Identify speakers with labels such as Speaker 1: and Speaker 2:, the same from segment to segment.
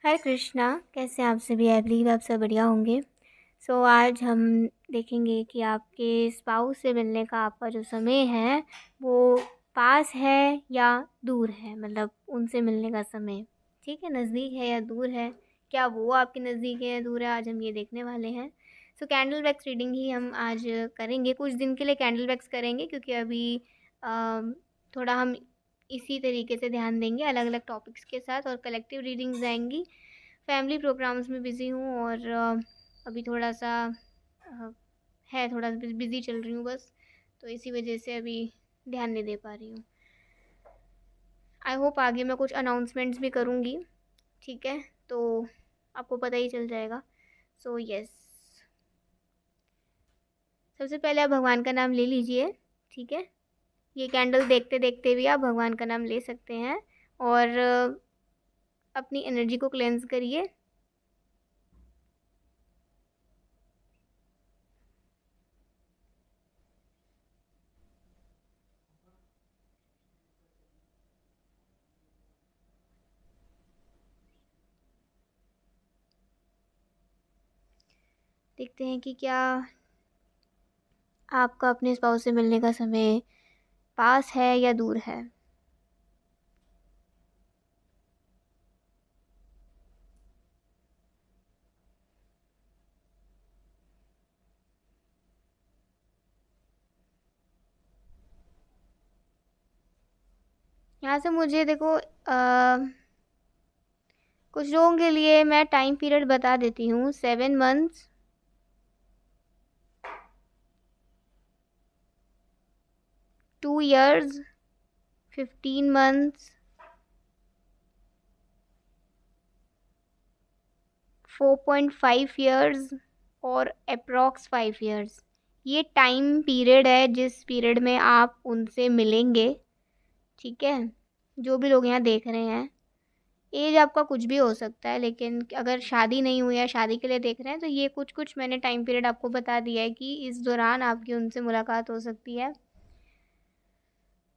Speaker 1: हरे कृष्णा। कैसे हैं आप सभी? आई बिलीव आप सब बढ़िया होंगे। आज हम देखेंगे कि आपके स्पाउस से मिलने का आपका जो समय है वो पास है या दूर है, मतलब उनसे मिलने का समय। ठीक है, नज़दीक है या दूर है, क्या वो आपके नज़दीक है या दूर है, आज हम ये देखने वाले हैं। कैंडल वैक्स रीडिंग ही हम आज करेंगे, कुछ दिन के लिए कैंडल वैक्स करेंगे क्योंकि अभी थोड़ा हम इसी तरीके से ध्यान देंगे अलग अलग टॉपिक्स के साथ, और कलेक्टिव रीडिंग्स आएंगी। फैमिली प्रोग्राम्स में बिज़ी हूँ और अभी थोड़ा सा अ, है, थोड़ा बिज़ी चल रही हूँ बस, तो इसी वजह से अभी ध्यान नहीं दे पा रही हूँ। आई होप आगे मैं कुछ अनाउंसमेंट्स भी करूँगी, ठीक है, तो आपको पता ही चल जाएगा। यस, सबसे पहले आप भगवान का नाम ले लीजिए। ठीक है, ये कैंडल देखते देखते भी आप भगवान का नाम ले सकते हैं और अपनी एनर्जी को क्लेंज करिए। देखते हैं कि क्या आपका अपने स्पाउस से मिलने का समय पास है या दूर है। यहाँ से मुझे देखो, कुछ लोगों के लिए मैं टाइम पीरियड बता देती हूँ। 7 मंथ्स, 2 years, 15 months, 4.5 years और अप्रॉक्स 5 years। ये टाइम पीरियड है जिस पीरियड में आप उनसे मिलेंगे। ठीक है, जो भी लोग यहाँ देख रहे हैं, एज आपका कुछ भी हो सकता है, लेकिन अगर शादी नहीं हुई है, शादी के लिए देख रहे हैं, तो ये कुछ कुछ मैंने टाइम पीरियड आपको बता दिया है कि इस दौरान आपकी उनसे मुलाकात हो सकती है।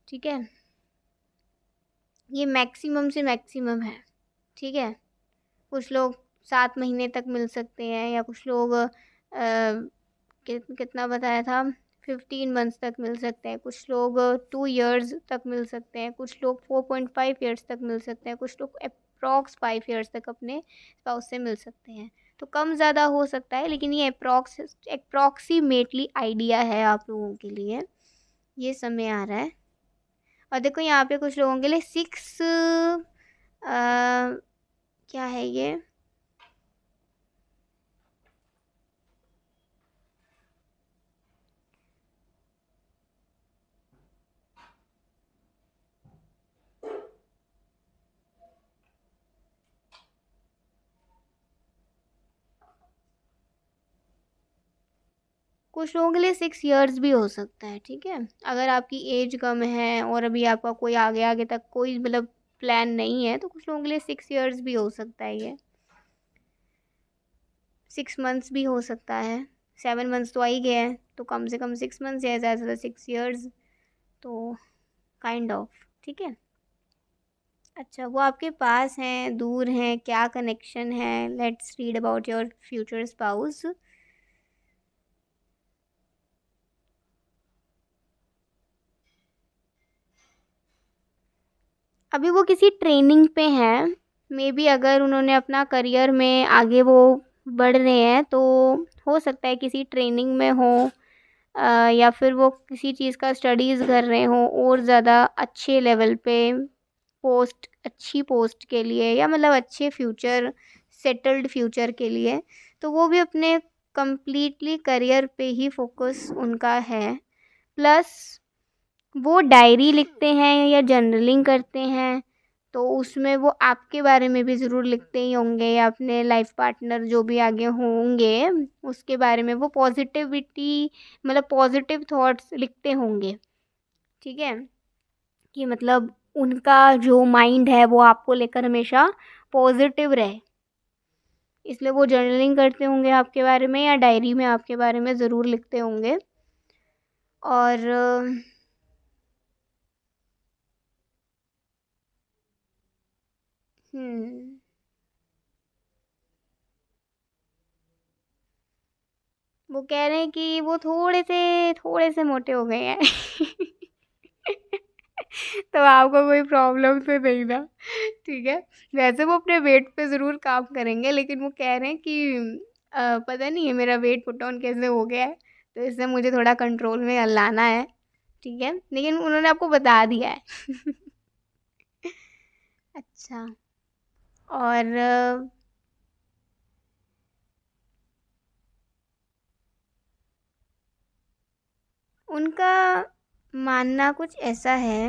Speaker 1: ठीक है, ये मैक्सिमम से मैक्सिमम है। ठीक है, कुछ लोग 7 महीने तक मिल सकते हैं, या कुछ लोग कितना बताया था, 15 मंथ्स तक मिल सकते हैं, कुछ लोग 2 years तक मिल सकते हैं, कुछ लोग 4.5 years तक मिल सकते हैं, कुछ लोग अप्रॉक्स 5 years तक अपने स्पाउस से मिल सकते हैं। तो कम ज़्यादा हो सकता है, लेकिन ये अप्रॉक्सीमेटली आइडिया है आप लोगों के लिए। ये समय आ रहा है। और देखो यहाँ पे कुछ लोगों के लिए 6, क्या है ये, कुछ लोगों के लिए 6 years भी हो सकता है। ठीक है, अगर आपकी एज कम है और अभी आपका कोई आगे आगे तक कोई मतलब प्लान नहीं है, तो कुछ लोगों के लिए 6 years भी हो सकता है। ये 6 months भी हो सकता है। 7 months तो आ ही गया है, तो कम से कम 6 months या ज़्यादा से ज़्यादा 6 years, तो काइंड ऑफ। ठीक है, अच्छा, वो आपके पास हैं, दूर हैं, क्या कनेक्शन है? Let's read about your future spouse. अभी वो किसी ट्रेनिंग पे हैं, मे बी अगर उन्होंने अपना करियर में आगे वो बढ़ रहे हैं, तो हो सकता है किसी ट्रेनिंग में हो, या फिर वो किसी चीज़ का स्टडीज़ कर रहे हों और ज़्यादा अच्छे लेवल पे, पोस्ट, अच्छी पोस्ट के लिए, या मतलब अच्छे फ्यूचर, सेटल्ड फ्यूचर के लिए, तो वो भी अपने कंप्लीटली करियर पे ही फोकस उनका है। प्लस वो डायरी लिखते हैं या जर्नलिंग करते हैं, तो उसमें वो आपके बारे में भी ज़रूर लिखते ही होंगे, या अपने लाइफ पार्टनर जो भी आगे होंगे उसके बारे में वो पॉजिटिविटी, मतलब पॉजिटिव थॉट्स लिखते होंगे। ठीक है, कि मतलब उनका जो माइंड है वो आपको लेकर हमेशा पॉजिटिव रहे, इसलिए वो जर्नलिंग करते होंगे आपके बारे में, या डायरी में आपके बारे में ज़रूर लिखते होंगे। और हम्म वो कह रहे हैं कि वो थोड़े से मोटे हो गए हैं। तो आपको कोई प्रॉब्लम तो नहीं ना? ठीक है। वैसे वो अपने वेट पे ज़रूर काम करेंगे, लेकिन वो कह रहे हैं कि पता नहीं है मेरा वेट पुट ऑन कैसे हो गया है, तो इससे मुझे थोड़ा कंट्रोल में लाना है। ठीक है, लेकिन उन्होंने आपको बता दिया है। अच्छा। और उनका मानना कुछ ऐसा है।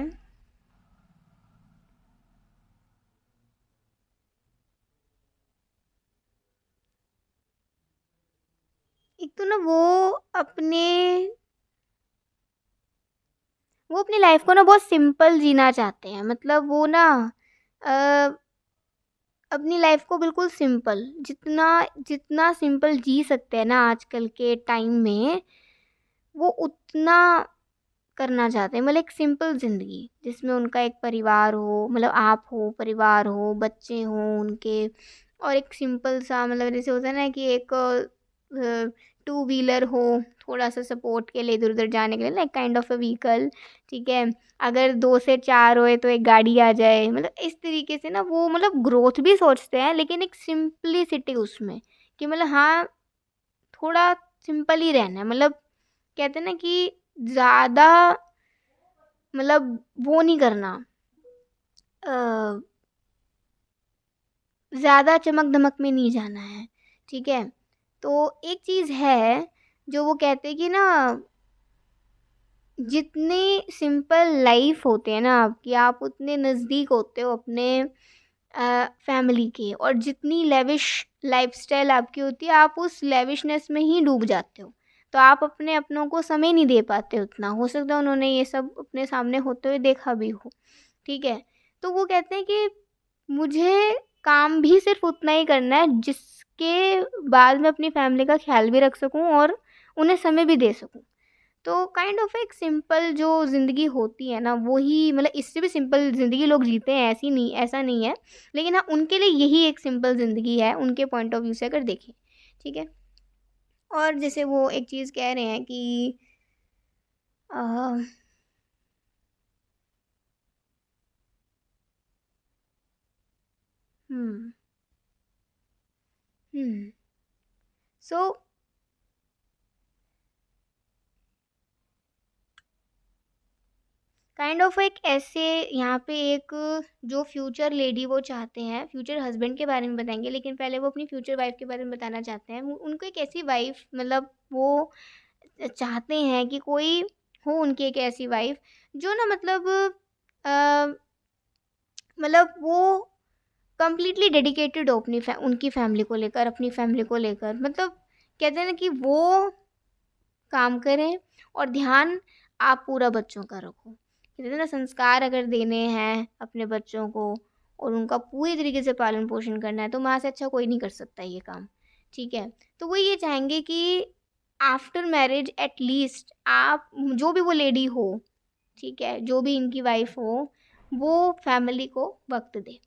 Speaker 1: एक तो ना अपने वो अपनी लाइफ को ना बहुत सिंपल जीना चाहते हैं। मतलब वो ना अ, अपनी लाइफ को बिल्कुल सिंपल, जितना जितना सिंपल जी सकते हैं ना आजकल के टाइम में, वो उतना करना चाहते हैं। मतलब एक सिंपल ज़िंदगी जिसमें उनका एक परिवार हो, मतलब आप हो, परिवार हो, बच्चे हों उनके, और एक सिंपल सा, मतलब जैसे होता है ना कि एक टू व्हीलर हो, थोड़ा सा सपोर्ट के लिए इधर उधर जाने के लिए, ना एक काइंड ऑफ अ व्हीकल। ठीक है। अगर 2 से 4 होए तो एक गाड़ी आ जाए, मतलब इस तरीके से ना वो मतलब ग्रोथ भी सोचते हैं, लेकिन एक सिंपलिसिटी उसमें, कि मतलब हाँ, थोड़ा सिंपल ही रहना है। मतलब कहते हैं ना कि ज़्यादा, मतलब वो नहीं करना, ज़्यादा चमक-धमक में नहीं जाना है। ठीक है? तो एक चीज़ है, जो वो कहते हैं कि ना, जितनी सिंपल लाइफ़ होती है ना आपकी, आप उतने नज़दीक होते हो अपने फैमिली के, और जितनी लेविश लाइफ़स्टाइल आपकी होती है, आप उस लेविशनेस में ही डूब जाते हो। तो आप अपने अपनों को समय नहीं दे पाते उतना। हो सकता है उन्होंने ये सब अपने सामने होते हुए देखा भी हो। ठीक है? तो वो कहते हैं कि मुझे काम भी सिर्फ़ उतना ही करना है जिसके बाद मैं अपनी फैमिली का ख़्याल भी रख सकूँ और उन्हें समय भी दे सकूँ। तो काइंड ऑफ एक सिंपल जो ज़िंदगी होती है ना, वो ही, मतलब इससे भी सिंपल ज़िंदगी लोग जीते हैं, ऐसी नहीं, ऐसा नहीं है। लेकिन हाँ, उनके लिए यही एक सिंपल ज़िंदगी है, उनके पॉइंट ऑफ व्यू से अगर देखें। ठीक है? और जैसे वो एक चीज़ कह रहे हैं कि अ, हुँ, हुँ। सो काइंड ऑफ एक ऐसे, यहाँ पे एक जो फ्यूचर लेडी वो चाहते हैं, फ्यूचर हस्बैंड के बारे में बताएँगे, लेकिन पहले वो अपनी फ्यूचर वाइफ़ के बारे में बताना चाहते हैं। वो उनको एक ऐसी वाइफ़, मतलब वो चाहते हैं कि कोई हो उनकी एक ऐसी वाइफ़ जो ना, मतलब अ, मतलब वो कंप्लीटली डेडिकेटेड हो अपनी उनकी फैमिली को लेकर, अपनी फैमिली को लेकर। मतलब कहते हैं ना कि वो काम करें और ध्यान आप पूरा बच्चों का रखो। कहते हैं ना, संस्कार अगर देने हैं अपने बच्चों को और उनका पूरी तरीके से पालन-पोषण करना है, तो माँ से अच्छा कोई नहीं कर सकता ये काम। ठीक है? तो वो ये चाहेंगे कि आफ्टर मैरिज एट लीस्ट आप, जो भी वो लेडी हो, ठीक है? जो भी इनकी वाइफ़ हो, वो फैमिली को वक़्त दे।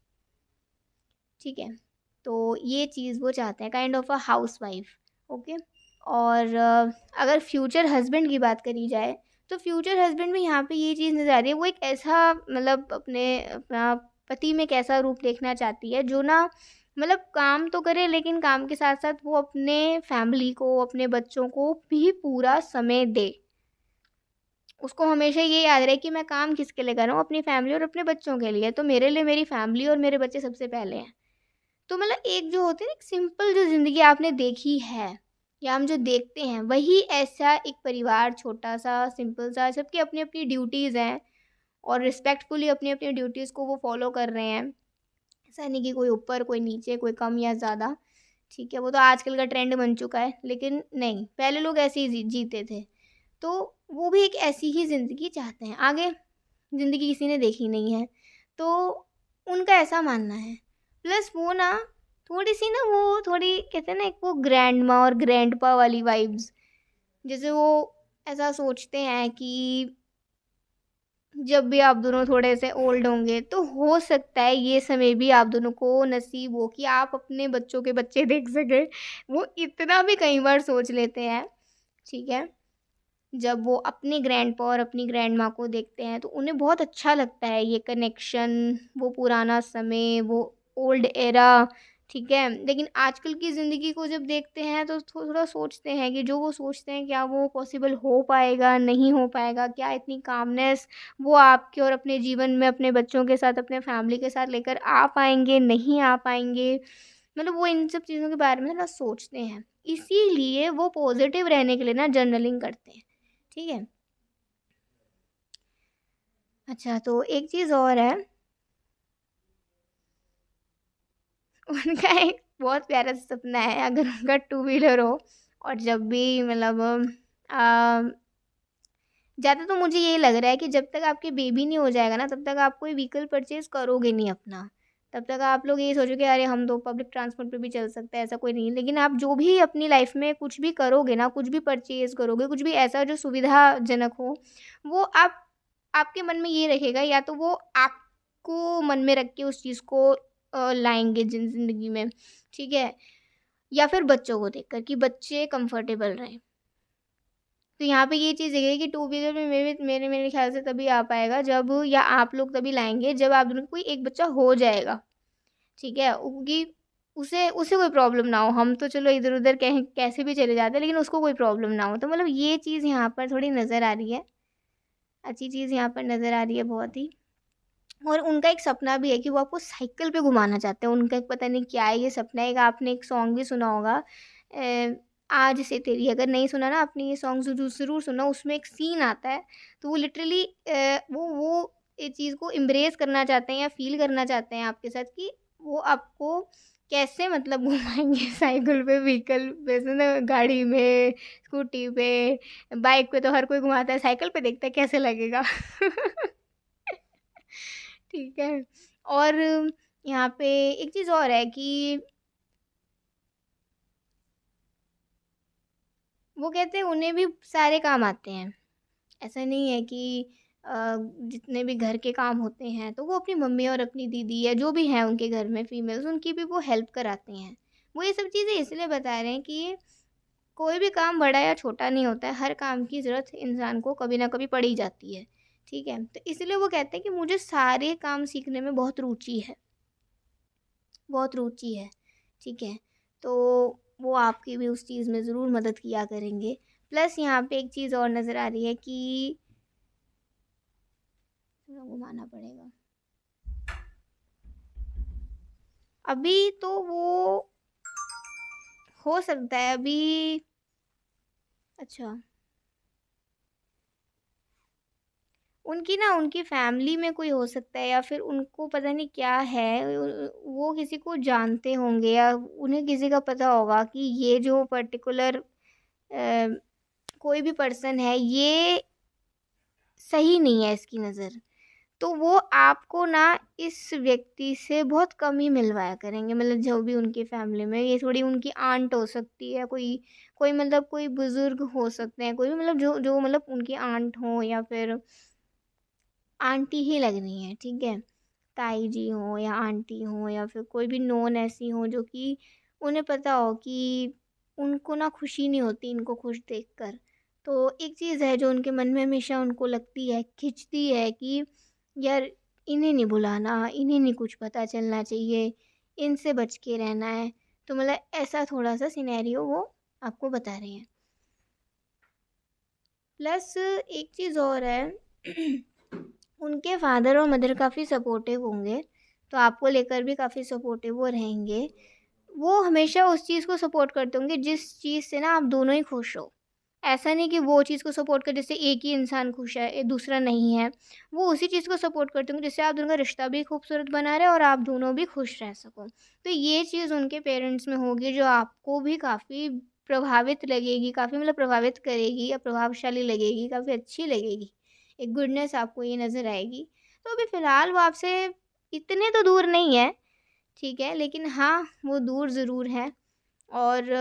Speaker 1: ठीक है? तो ये चीज़ वो चाहते हैं, kind of a housewife. Okay? और अगर फ्यूचर हस्बैंड की बात करी जाए, तो फ्यूचर हस्बैंड में यहाँ पे ये चीज़ नज़र आ रही है, वो एक ऐसा, मतलब अपना पति में एक ऐसा रूप देखना चाहती है जो ना, मतलब काम तो करे, लेकिन काम के साथ-साथ वो अपने फैमिली को, अपने बच्चों को भी पूरा समय दे। उसको हमेशा ये याद रहे कि मैं काम किसके लिए कर रहा हूँ, अपनी फैमिली और अपने बच्चों के लिए। तो मेरे लिए मेरी फैमिली और मेरे बच्चे सबसे पहले हैं। तो मतलब एक जो होती है ना, एक सिंपल जो ज़िंदगी आपने देखी है या हम जो देखते हैं, वही ऐसा एक परिवार, छोटा-सा, सिंपल सा, सबकी अपनी-अपनी ड्यूटीज़ हैं और रिस्पेक्टफुली अपनी-अपनी ड्यूटीज़ को वो फ़ॉलो कर रहे हैं। ऐसा नहीं कि कोई ऊपर, कोई नीचे, कोई कम या ज़्यादा। ठीक है, वो तो आजकल का ट्रेंड बन चुका है, लेकिन नहीं, पहले लोग ऐसे ही जीते थे। तो वो भी एक ऐसी ही ज़िंदगी चाहते हैं। आगे ज़िंदगी किसी ने देखी नहीं है, तो उनका ऐसा मानना है। प्लस वो ना, थोड़ी-सी ना, वो थोड़ी, कहते हैं ना, एक वो ग्रैंडमा और ग्रैंडपा वाली वाइब्स, जैसे वो ऐसा सोचते हैं कि जब भी आप दोनों थोड़े से ओल्ड होंगे, तो हो सकता है ये समय भी आप दोनों को नसीब हो कि आप अपने बच्चों के बच्चे देख सकें। वो इतना भी कई बार सोच लेते हैं। ठीक है। जब वो अपने ग्रैंडपा और अपनी ग्रैंडमा को देखते हैं तो उन्हें बहुत अच्छा लगता है ये कनेक्शन, वो पुराना समय, वो ओल्ड एरा, ठीक है। लेकिन आजकल की ज़िंदगी को जब देखते हैं तो थोड़ा सोचते हैं कि जो वो सोचते हैं क्या वो पॉसिबल हो पाएगा, नहीं हो पाएगा, क्या इतनी कामनेस वो आपके और अपने जीवन में अपने बच्चों के साथ, अपने फैमिली के साथ लेकर आ पाएंगे, नहीं आ पाएंगे। मतलब वो इन सब चीज़ों के बारे में ना सोचते हैं, इसीलिए वो पॉजिटिव रहने के लिए ना जर्नलिंग करते हैं, ठीक है। अच्छा, तो एक चीज़ और है, उनका एक बहुत प्यारा सा सपना है, अगर उनका टू व्हीलर हो और जब भी मतलब ज़्यादा तो मुझे यही लग रहा है कि जब तक आपके बेबी नहीं हो जाएगा ना तब तक आप कोई व्हीकल परचेज़ करोगे नहीं अपना। तब तक आप लोग यही सोचोगे अरे हम तो पब्लिक ट्रांसपोर्ट पे भी चल सकते हैं, ऐसा कोई नहीं है। लेकिन आप जो भी अपनी लाइफ़ में कुछ भी करोगे ना, कुछ भी परचेज़ करोगे, कुछ भी ऐसा जो सुविधाजनक हो, वो आपके मन में ये रहेगा, या तो वो आपको मन में रख के उस चीज़ को लाएँगे ज़िंदगी में, ठीक है? या फिर बच्चों को देखकर कि बच्चे कंफर्टेबल रहें। तो यहाँ पे ये चीज़ है कि टू व्हीलर में मेरे ख्याल से तभी आ पाएगा जब, या आप लोग तभी लाएँगे जब आप दोनों को कोई एक बच्चा हो जाएगा, ठीक है? क्योंकि उसे उसे कोई प्रॉब्लम ना हो, हम तो चलो इधर-उधर कहीं कैसे भी चले जाते हैं लेकिन उसको कोई प्रॉब्लम ना हो। तो मतलब ये चीज़ यहाँ पर थोड़ी नज़र आ रही है, अच्छी चीज़ यहाँ पर नज़र आ रही है बहुत ही। और उनका एक सपना भी है कि वो आपको साइकिल पे घुमाना चाहते हैं, उनका एक पता नहीं क्या है ये सपना है। एक आपने एक सॉन्ग भी सुना होगा, आज से तेरी, अगर नहीं सुना ना आपने ये सॉन्ग ज़रूर सुना, उसमें एक सीन आता है, तो वो लिटरली वो ये चीज़ को एम्ब्रेस करना चाहते हैं या फ़ील करना चाहते हैं आपके साथ कि वो आपको कैसे मतलब घुमाएँगे साइकिल पे, व्हीकल वैसे ना गाड़ी में, स्कूटी पे, बाइक पे तो हर कोई घुमाता है, साइकिल पे देखते हैं कैसे लगेगा। ठीक है। और यहाँ पे एक चीज़ और है कि वो कहते हैं उन्हें भी सारे काम आते हैं। ऐसा नहीं है कि जितने भी घर के काम होते हैं तो वो अपनी मम्मी और अपनी दीदी या जो भी हैं उनके घर में फीमेल्स, उनकी भी वो हेल्प कराती हैं। वो ये सब चीज़ें इसलिए बता रहे हैं कि कोई भी काम बड़ा या छोटा नहीं होता है, हर काम की ज़रूरत इंसान को कभी ना कभी पड़ ही जाती है। ठीक है? तो इसलिए वो कहते हैं कि मुझे सारे काम सीखने में बहुत रुचि है। बहुत रुचि है, ठीक है? तो वो आपकी भी उस चीज़ में ज़रूर मदद किया करेंगे। प्लस यहाँ पे एक चीज़ और नज़र आ रही है कि थोड़ा घुमाना पड़ेगा। अभी तो वो हो सकता है अभी, अच्छा, उनकी फैमिली में कोई हो सकता है या फिर उनको पता नहीं क्या है, वो किसी को जानते होंगे या उन्हें किसी का पता होगा कि ये जो पर्टिकुलर कोई भी पर्सन है ये सही नहीं है इसकी नज़र। तो वो आपको ना इस व्यक्ति से बहुत कम ही मिलवाया करेंगे, मतलब जो भी उनकी फैमिली में, ये थोड़ी उनकी आंट हो सकती है, कोई कोई मतलब कोई बुज़ुर्ग हो सकते हैं, कोई भी मतलब जो जो मतलब उनकी आंट हो या फिर आंटी ही लगनी है, ठीक है? ताई जी हों या आंटी हों या फिर कोई भी नोन ऐसी हों जो कि उन्हें पता हो कि उनको ना खुशी नहीं होती इनको खुश देखकर। तो एक चीज़ है जो उनके मन में हमेशा उनको लगती है, खिंचती है कि यार इन्हें नहीं बुलाना, इन्हें नहीं कुछ पता चलना चाहिए, इनसे बच के रहना है। तो मतलब ऐसा थोड़ा-सा सिनेरियो वो आपको बता रहे हैं। प्लस एक चीज़ और है, उनके फादर और मदर काफ़ी सपोर्टिव होंगे, तो आपको लेकर भी काफ़ी सपोर्टिव वो रहेंगे। वो हमेशा उस चीज़ को सपोर्ट करते होंगे जिस चीज़ से ना आप दोनों ही खुश हो। ऐसा नहीं कि वो चीज़ को सपोर्ट कर जिससे एक ही इंसान खुश है, दूसरा नहीं है। वो उसी चीज़ को सपोर्ट करते होंगे जिससे आप दोनों का रिश्ता भी खूबसूरत बना रहे और आप दोनों भी खुश रह सको। तो ये चीज़ उनके पेरेंट्स में होगी जो आपको भी काफ़ी प्रभावित लगेगी, काफ़ी मतलब प्रभावित करेगी या प्रभावशाली लगेगी, काफ़ी अच्छी लगेगी। एक गुडनेस आपको ये नज़र आएगी। तो अभी फ़िलहाल वो आपसे इतने तो दूर नहीं है, ठीक है? लेकिन हाँ, वो दूर ज़रूर है। और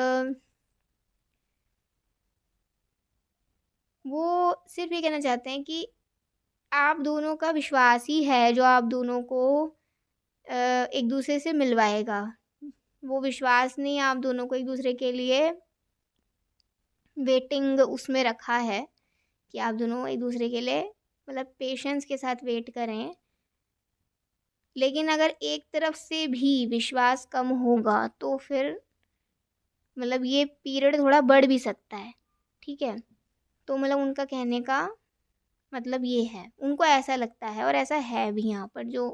Speaker 1: वो सिर्फ़ ये कहना चाहते हैं कि आप दोनों का विश्वास ही है जो आप दोनों को एक-दूसरे से मिलवाएगा। वो विश्वास नहीं आप दोनों को एक-दूसरे के लिए वेटिंग उसमें रखा है कि आप दोनों एक दूसरे के लिए मतलब पेशेंस के साथ वेट करें। लेकिन अगर एक तरफ से भी विश्वास कम होगा तो फिर मतलब ये पीरियड थोड़ा बढ़ भी सकता है, ठीक है। तो मतलब उनका कहने का मतलब ये है, उनको ऐसा लगता है और ऐसा है भी यहाँ पर जो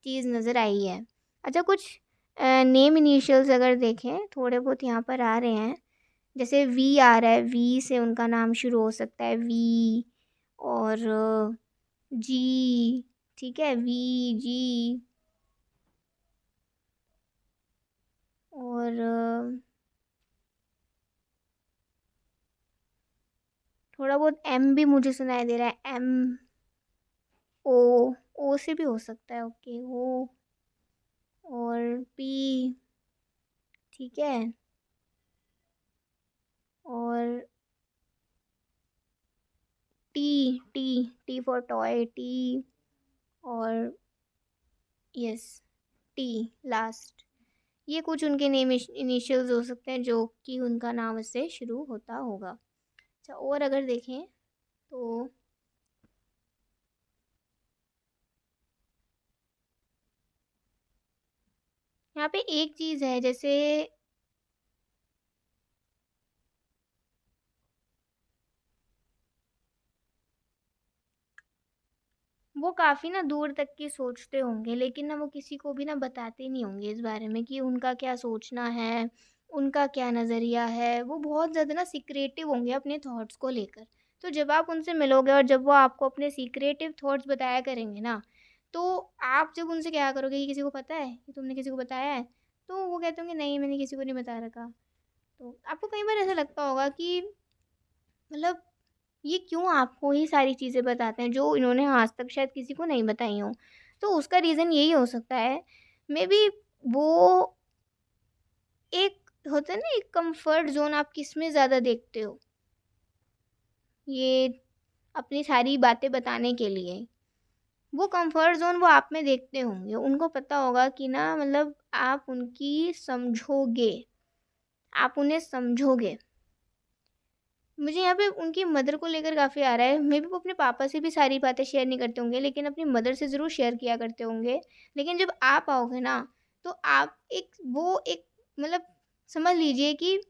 Speaker 1: चीज़ नज़र आई है। अच्छा, कुछ नेम इनिशियल्स अगर देखें थोड़े बहुत यहाँ पर आ रहे हैं, जैसे वी आ रहा है, वी से उनका नाम शुरू हो सकता है, वी और जी, ठीक है, वी जी और थोड़ा बहुत एम भी मुझे सुनाई दे रहा है, एम ओ, ओ से भी हो सकता है, ओके ओ और पी, ठीक है, और T, T, T for toy, T और यस टी लास्ट। ये कुछ उनके नेम इनिशियल्स हो सकते हैं जो कि उनका नाम इससे शुरू होता होगा। अच्छा, और अगर देखें तो यहाँ पे एक चीज़ है, जैसे वो काफ़ी ना दूर तक की सोचते होंगे, लेकिन ना वो किसी को भी ना बताते नहीं होंगे इस बारे में कि उनका क्या सोचना है, उनका क्या नज़रिया है। वो बहुत ज़्यादा ना सीक्रेटिव होंगे अपने थॉट्स को लेकर। तो जब आप उनसे मिलोगे और जब वो आपको अपने सीक्रेटिव थॉट्स बताया करेंगे ना, तो आप जब उनसे क्या करोगे, ये किसी को पता है, कि तुमने किसी को बताया है? तो वो कहते होंगे नहीं, मैंने किसी को नहीं बता रखा। तो आपको कई बार ऐसा लगता होगा कि मतलब ये क्यों आपको ही सारी चीज़ें बताते हैं जो इन्होंने आज तक शायद किसी को नहीं बताई हों। तो उसका रीज़न यही हो सकता है, मे बी वो एक होता है ना, एक कंफर्ट ज़ोन आप किसमें ज़्यादा देखते हो, ये अपनी सारी बातें बताने के लिए। वो कंफर्ट ज़ोन वो आप में देखते होंगे। उनको पता होगा कि ना मतलब आप उनकी समझोगे, आप उन्हें समझोगे। मुझे यहाँ पे उनकी मदर को लेकर काफ़ी आ रहा है। मे बी वो अपने पापा से भी सारी बातें शेयर नहीं करते होंगे, लेकिन अपनी मदर से ज़रूर शेयर किया करते होंगे। लेकिन जब आप आओगे ना, तो आप एक मतलब समझ लीजिए कि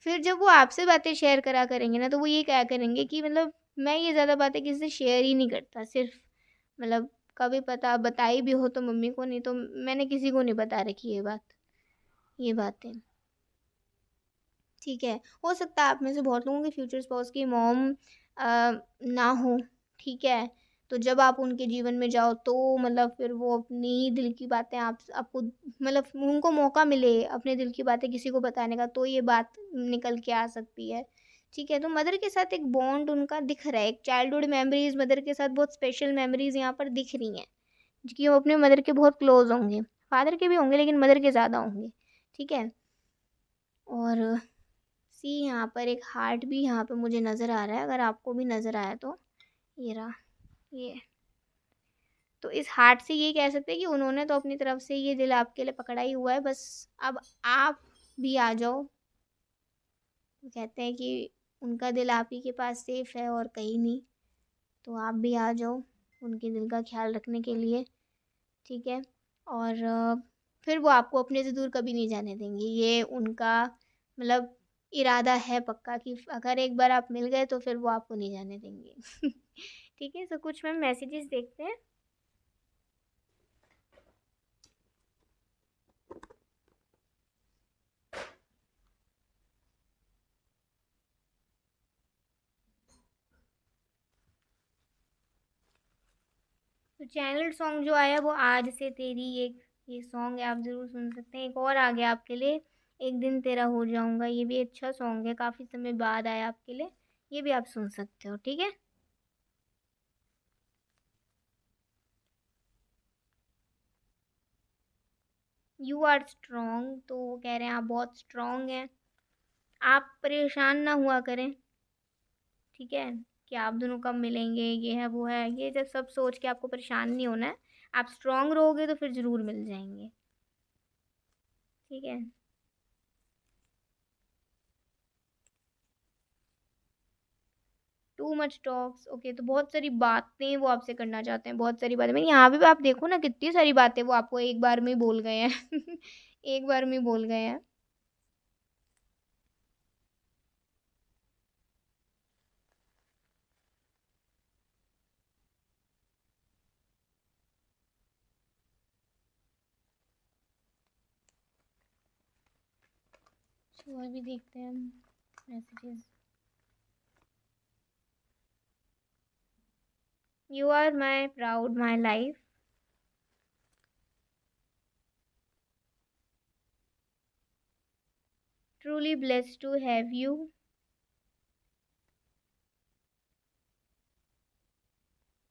Speaker 1: फिर जब वो आपसे बातें शेयर करा करेंगे ना, तो वो ये कहा करेंगे कि मतलब मैं ये ज़्यादा बातें किसी से शेयर ही नहीं करता। सिर्फ़ मतलब कभी पता बताई भी हो तो मम्मी को, नहीं तो मैंने किसी को नहीं बता रखी ये बातें। ठीक है, हो सकता है आप में से बहुत लोगों के फ्यूचर स्पाउस की मॉम ना हो, ठीक है? तो जब आप उनके जीवन में जाओ तो मतलब फिर वो अपनी दिल की बातें आपको मतलब उनको मौका मिले अपने दिल की बातें किसी को बताने का, तो ये बात निकल के आ सकती है, ठीक है? तो मदर के साथ एक बॉन्ड उनका दिख रहा है, एक चाइल्डहुड मेमोरीज़ मदर के साथ बहुत स्पेशल मेमोरीज़ यहाँ पर दिख रही हैं, कि वो अपने मदर के बहुत क्लोज़ होंगे। फादर के भी होंगे लेकिन मदर के ज़्यादा होंगे, ठीक है? और सी यहाँ पर एक हार्ट भी यहाँ पे मुझे नज़र आ रहा है, अगर आपको भी नज़र आया तो ये रहा, ये। तो इस हार्ट से ये कह सकते हैं कि उन्होंने तो अपनी तरफ से ये दिल आपके लिए पकड़ा ही हुआ है, बस अब आप भी आ जाओ। वो कहते हैं कि उनका दिल आप ही के पास सेफ है और कहीं नहीं, तो आप भी आ जाओ उनके दिल का ख्याल रखने के लिए, ठीक है। और फिर वो आपको अपने से दूर कभी नहीं जाने देंगे, ये उनका मतलब इरादा है पक्का कि अगर एक बार आप मिल गए तो फिर वो आपको नहीं जाने देंगे। ठीक है, तो कुछ मैम मैसेजेस देखते हैं। तो चैनल सॉन्ग जो आया वो आज से तेरी, एक ये सॉन्ग है, आप ज़रूर सुन सकते हैं। एक और आ गया आपके लिए, एक दिन तेरा हो जाऊंगा, ये भी अच्छा सॉन्ग है, काफ़ी समय बाद आया आपके लिए, ये भी आप सुन सकते हो, ठीक है। यू आर स्ट्रॉन्ग, तो वो कह रहे हैं आप बहुत स्ट्रॉन्ग हैं, आप परेशान ना हुआ करें, ठीक है, कि आप दोनों कब मिलेंगे, ये है वो है, ये जब सब सोच के आपको परेशान नहीं होना है। आप स्ट्रॉन्ग रहोगे तो फिर ज़रूर मिल जाएंगे, ठीक है। टू मच टॉक्स, ओके, तो बहुत सारी बातें वो आपसे करना चाहते हैं, बहुत सारी बातें। मैं यहाँ पे भी आप देखो ना, कितनी सारी बातें वो आपको एक बार में ही बोल गए हैं। एक बार में ही बोल गए हैं। चलो अभी देखते हैं messages. You are my proud my life, truly blessed to have you,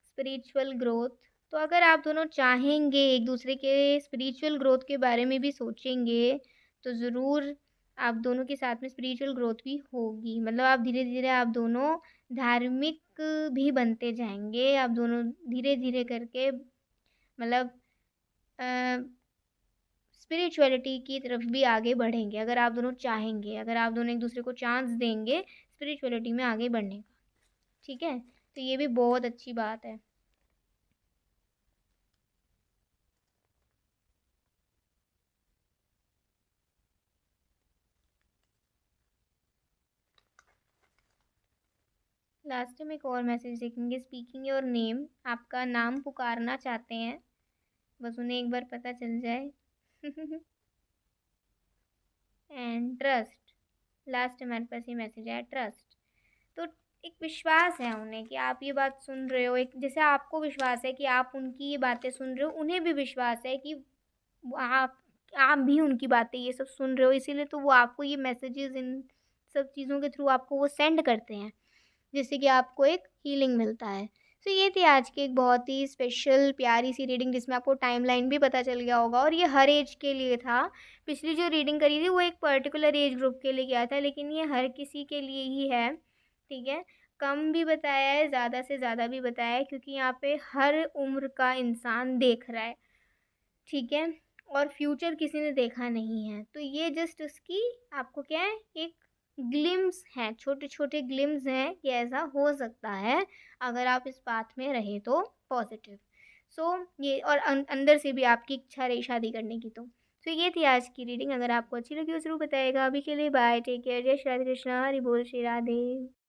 Speaker 1: spiritual growth. तो अगर आप दोनों चाहेंगे, एक दूसरे के स्पिरिचुअल ग्रोथ के बारे में भी सोचेंगे, तो ज़रूर आप दोनों के साथ में स्पिरिचुअल ग्रोथ भी होगी। मतलब आप धीरे धीरे आप दोनों धार्मिक भी बनते जाएंगे, आप दोनों धीरे धीरे करके मतलब स्पिरिचुअलिटी की तरफ भी आगे बढ़ेंगे, अगर आप दोनों चाहेंगे, अगर आप दोनों एक दूसरे को चांस देंगे स्पिरिचुअलिटी में आगे बढ़ने का। ठीक है, तो ये भी बहुत अच्छी बात है। लास्ट में एक और मैसेज देखेंगे, स्पीकिंग योर नेम, आपका नाम पुकारना चाहते हैं, बस उन्हें एक बार पता चल जाए। एंड ट्रस्ट, लास्ट हमारे पास ये मैसेज है, ट्रस्ट। तो एक विश्वास है उन्हें कि आप ये बात सुन रहे हो, एक जैसे आपको विश्वास है कि आप उनकी ये बातें सुन रहे हो, उन्हें भी विश्वास है कि आप आप भी उनकी बातें ये सब सुन रहे हो, इसीलिए तो वो आपको ये मैसेजेस इन सब चीज़ों के थ्रू आपको वो सेंड करते हैं, जिससे कि आपको एक हीलिंग मिलता है। तो ये थी आज की एक बहुत ही स्पेशल प्यारी सी रीडिंग, जिसमें आपको टाइमलाइन भी पता चल गया होगा, और ये हर एज के लिए था। पिछली जो रीडिंग करी थी वो एक पर्टिकुलर एज ग्रुप के लिए किया था, लेकिन ये हर किसी के लिए ही है। ठीक है, कम भी बताया है, ज़्यादा से ज़्यादा भी बताया है, क्योंकि यहाँ पे हर उम्र का इंसान देख रहा है। ठीक है, और फ्यूचर किसी ने देखा नहीं है, तो ये जस्ट उसकी आपको क्या है, एक ग्लिम्स हैं, छोटे छोटे ग्लिम्स हैं कि ऐसा हो सकता है अगर आप इस पाथ में रहे तो पॉजिटिव। सो ये, और अंदर से भी आपकी इच्छा रही शादी करने की, तो ये थी आज की रीडिंग। अगर आपको अच्छी लगी तो जरूर बताइएगा। अभी के लिए बाय, टेक केयर, जय श्री राधे कृष्णा, हरि बोल, श्री राधे।